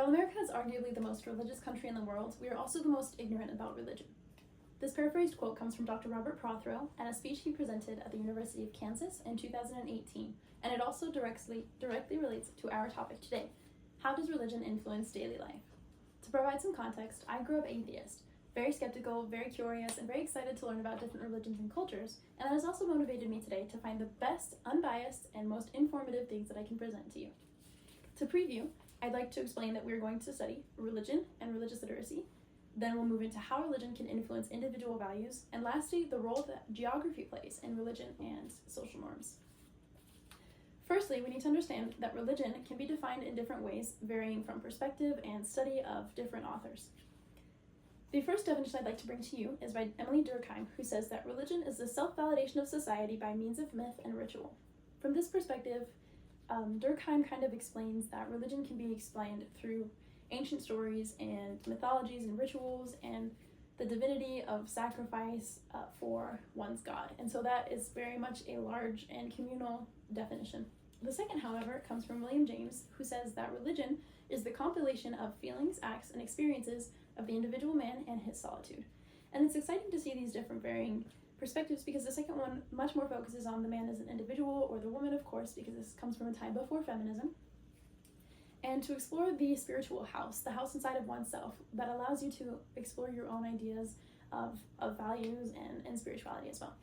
While America is arguably the most religious country in the world, we are also the most ignorant about religion. This paraphrased quote comes from Dr. Robert Prothero and a speech he presented at the University of Kansas in 2018, and it also directly relates to our topic today. How does religion influence daily life? To provide some context, I grew up atheist, very skeptical, very curious, and very excited to learn about different religions and cultures, and that has also motivated me today to find the best, unbiased, and most informative things that I can present to you. To preview, I'd like to explain that we're going to study religion and religious literacy, then we'll move into how religion can influence individual values, and lastly, the role that geography plays in religion and social norms. Firstly, we need to understand that religion can be defined in different ways, varying from perspective and study of different authors. The first definition I'd like to bring to you is by Emily Durkheim, who says that religion is the self-validation of society by means of myth and ritual. From this perspective, Durkheim kind of explains that religion can be explained through ancient stories and mythologies and rituals and the divinity of sacrifice for one's God. And so that is very much a large and communal definition. The second, however, comes from William James, who says that religion is the compilation of feelings, acts, and experiences of the individual man and his solitude. And it's exciting to see these different varying perspectives because the second one much more focuses on the man as an individual, or the woman, of course, because this comes from a time before feminism, and to explore the spiritual house, the house inside of oneself that allows you to explore your own ideas of values and spirituality as well.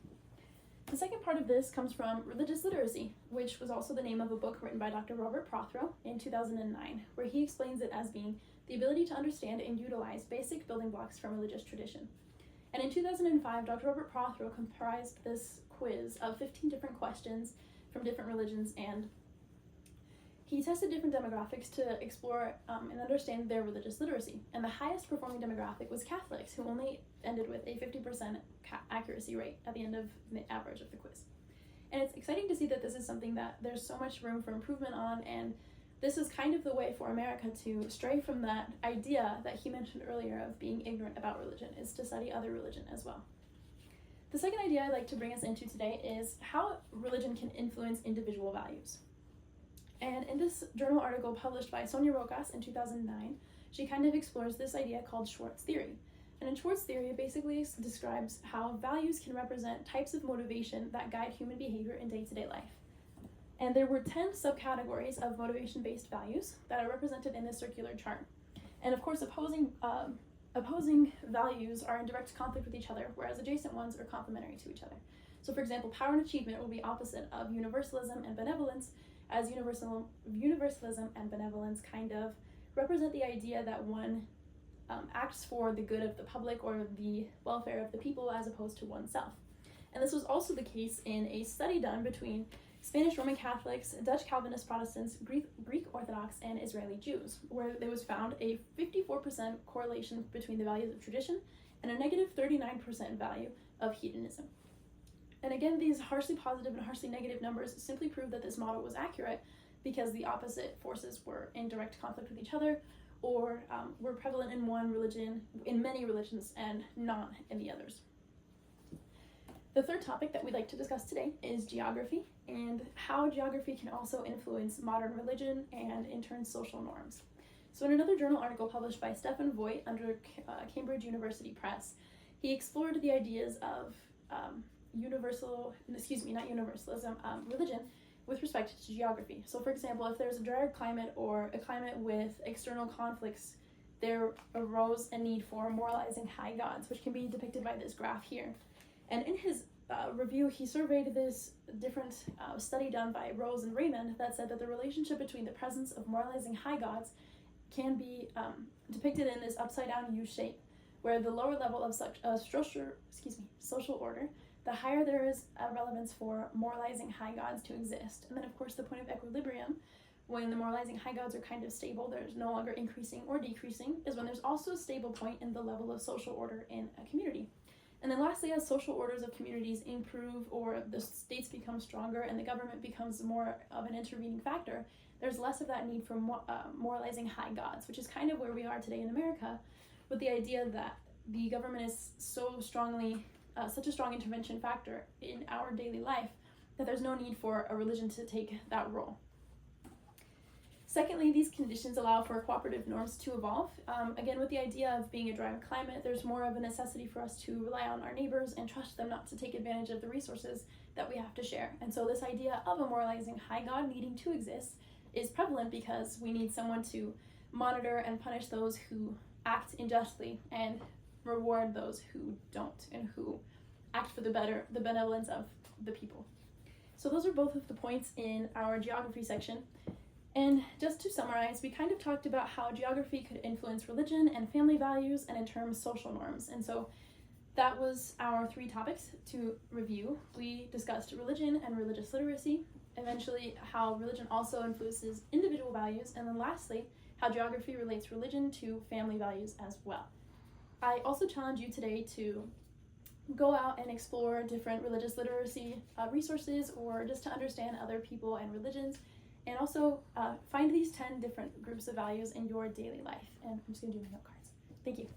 The second part of this comes from religious literacy, which was also the name of a book written by Dr. Robert Prothero in 2009, where he explains it as being the ability to understand and utilize basic building blocks from religious tradition. And in 2005, Dr. Robert Prothero comprised this quiz of 15 different questions from different religions, and he tested different demographics to explore and understand their religious literacy. And the highest performing demographic was Catholics, who only ended with a 50% accuracy rate at the end of the average of the quiz. And it's exciting to see that this is something that there's so much room for improvement on, and this is kind of the way for America to stray from that idea that he mentioned earlier of being ignorant about religion, is to study other religion as well. The second idea I'd like to bring us into today is how religion can influence individual values. And in this journal article published by Sonia Rojas in 2009, she kind of explores this idea called Schwartz theory. And in Schwartz theory, it basically describes how values can represent types of motivation that guide human behavior in day-to-day life. And there were 10 subcategories of motivation-based values that are represented in this circular chart. And of course, opposing values are in direct conflict with each other, whereas adjacent ones are complementary to each other. So for example, power and achievement will be opposite of universalism and benevolence, as universalism and benevolence kind of represent the idea that one acts for the good of the public or the welfare of the people as opposed to oneself. And this was also the case in a study done between Spanish Roman Catholics, Dutch Calvinist Protestants, Greek Orthodox, and Israeli Jews, where there was found a 54% correlation between the values of tradition and a negative 39% value of hedonism. And again, these harshly positive and harshly negative numbers simply prove that this model was accurate because the opposite forces were in direct conflict with each other, or were prevalent in one religion, in many religions, and not in the others. The third topic that we'd like to discuss today is geography, and how geography can also influence modern religion and in turn social norms. So in another journal article published by Stefan Voigt under Cambridge University Press, he explored the ideas of religion with respect to geography. So for example, if there's a drier climate or a climate with external conflicts, there arose a need for moralizing high gods, which can be depicted by this graph here. And in his review, he surveyed this different study done by Rose and Raymond that said that the relationship between the presence of moralizing high gods can be depicted in this upside down U shape, where the lower level of such social order, the higher there is a relevance for moralizing high gods to exist. And then of course the point of equilibrium, when the moralizing high gods are kind of stable, there's no longer increasing or decreasing, is when there's also a stable point in the level of social order in a community. And then lastly, as social orders of communities improve or the states become stronger and the government becomes more of an intervening factor, there's less of that need for moralizing high gods, which is kind of where we are today in America, with the idea that the government is so strongly, such a strong intervention factor in our daily life that there's no need for a religion to take that role. Secondly, these conditions allow for cooperative norms to evolve. Again, with the idea of being a dry climate, there's more of a necessity for us to rely on our neighbors and trust them not to take advantage of the resources that we have to share. And so this idea of a moralizing high God needing to exist is prevalent because we need someone to monitor and punish those who act unjustly and reward those who don't and who act for the benevolence of the people. So those are both of the points in our geography section. And just to summarize, we kind of talked about how geography could influence religion and family values and in turn social norms. And so that was our 3 topics to review. We discussed religion and religious literacy, eventually how religion also influences individual values, and then lastly, how geography relates religion to family values as well. I also challenge you today to go out and explore different religious literacy resources, or just to understand other people and religions, and also find these 10 different groups of values in your daily life. And I'm just going to do my note cards. Thank you.